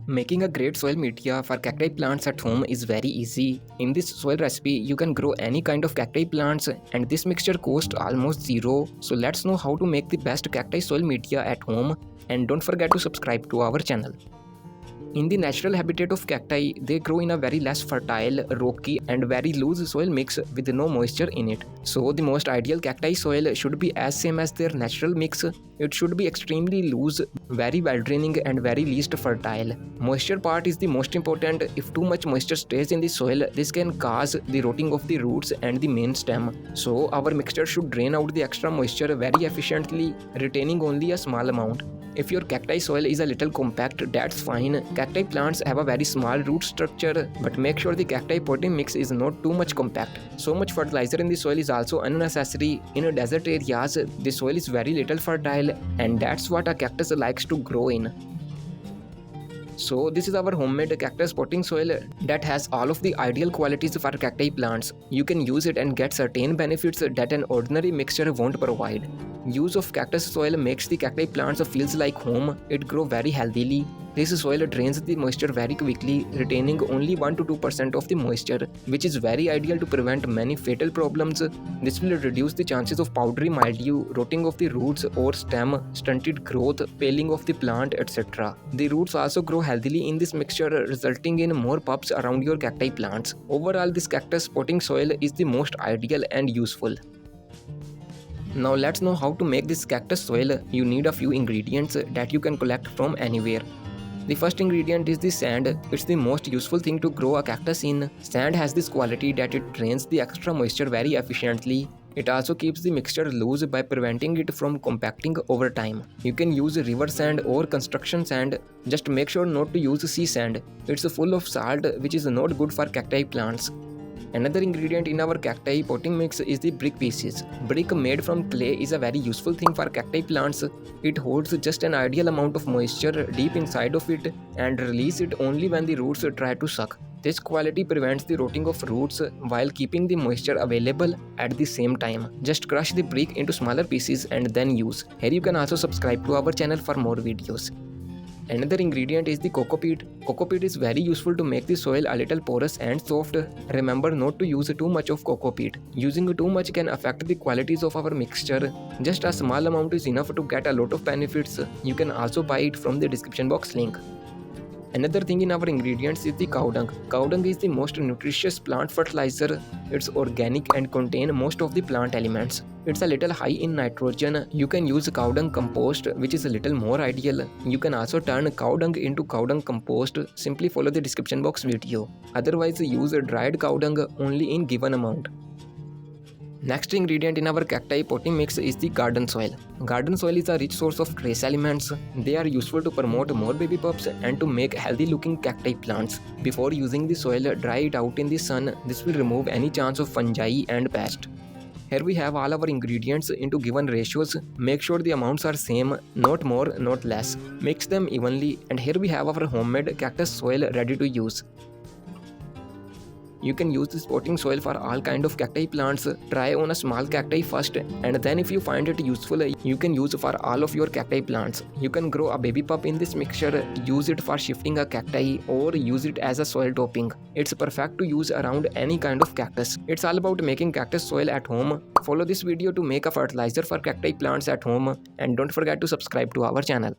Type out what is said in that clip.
Making a great soil media for cacti plants at home is very easy. In this soil recipe, you can grow any kind of cacti plants and this mixture costs almost zero. So let's know how to make the best cacti soil media at home, and don't forget to subscribe to our channel. In the natural habitat of cacti, they grow in a very less fertile, rocky and very loose soil mix with no moisture in it. So the most ideal cacti soil should be as same as their natural mix. It should be extremely loose, very well draining and very least fertile. Moisture part is the most important. If too much moisture stays in the soil, this can cause the rotting of the roots and the main stem. So our mixture should drain out the extra moisture very efficiently, retaining only a small amount. If your cacti soil is a little compact, that's fine. Cacti plants have a very small root structure, but make sure the cacti potting mix is not too much compact. So much fertilizer in the soil is also unnecessary. In desert areas, the soil is very little fertile, and that's what a cactus likes to grow in. So this is our homemade cactus potting soil that has all of the ideal qualities for cacti plants. You can use it and get certain benefits that an ordinary mixture won't provide. Use of cactus soil makes the cacti plants feels like home. It grows very healthily. This soil drains the moisture very quickly, retaining only 1 to 2% of the moisture, which is very ideal to prevent many fatal problems. This will reduce the chances of powdery mildew, rotting of the roots or stem, stunted growth, paling of the plant, etc. The roots also grow healthily in this mixture, resulting in more pups around your cacti plants. Overall, this cactus potting soil is the most ideal and useful. Now let's know how to make this cactus soil. You need a few ingredients that you can collect from anywhere. The first ingredient is the sand. It's the most useful thing to grow a cactus in. Sand has this quality that it drains the extra moisture very efficiently. It also keeps the mixture loose by preventing it from compacting over time. You can use river sand or construction sand. Just make sure not to use sea sand. It's full of salt, which is not good for cacti plants. Another ingredient in our cacti potting mix is the brick pieces. Brick made from clay is a very useful thing for cacti plants. It holds just an ideal amount of moisture deep inside of it and release it only when the roots try to suck. This quality prevents the rotting of roots while keeping the moisture available at the same time. Just crush the brick into smaller pieces and then use. Here you can also subscribe to our channel for more videos. Another ingredient is the cocopeat. Cocopeat is very useful to make the soil a little porous and soft. Remember not to use too much of cocopeat. Using too much can affect the qualities of our mixture. Just a small amount is enough to get a lot of benefits. You can also buy it from the description box link. Another thing in our ingredients is the cow dung. Cow dung is the most nutritious plant fertilizer. It's organic and contains most of the plant elements. It's a little high in nitrogen. You can use cow dung compost, which is a little more ideal. You can also turn cow dung into cow dung compost. Simply follow the description box video. Otherwise, use dried cow dung only in given amount. Next ingredient in our cacti potting mix is the garden soil. Garden soil is a rich source of trace elements. They are useful to promote more baby pups and to make healthy looking cacti plants. Before using the soil, dry it out in the sun. This will remove any chance of fungi and pests. Here we have all our ingredients into given ratios. Make sure the amounts are same, not more, not less. Mix them evenly, and here we have our homemade cactus soil ready to use. You can use this potting soil for all kind of cacti plants. Try on a small cacti first, and then if you find it useful, you can use for all of your cacti plants. You can grow a baby pup in this mixture, use it for shifting a cacti, or use it as a soil topping. It's perfect to use around any kind of cactus. It's all about making cactus soil at home. Follow this video to make a fertilizer for cacti plants at home, and don't forget to subscribe to our channel.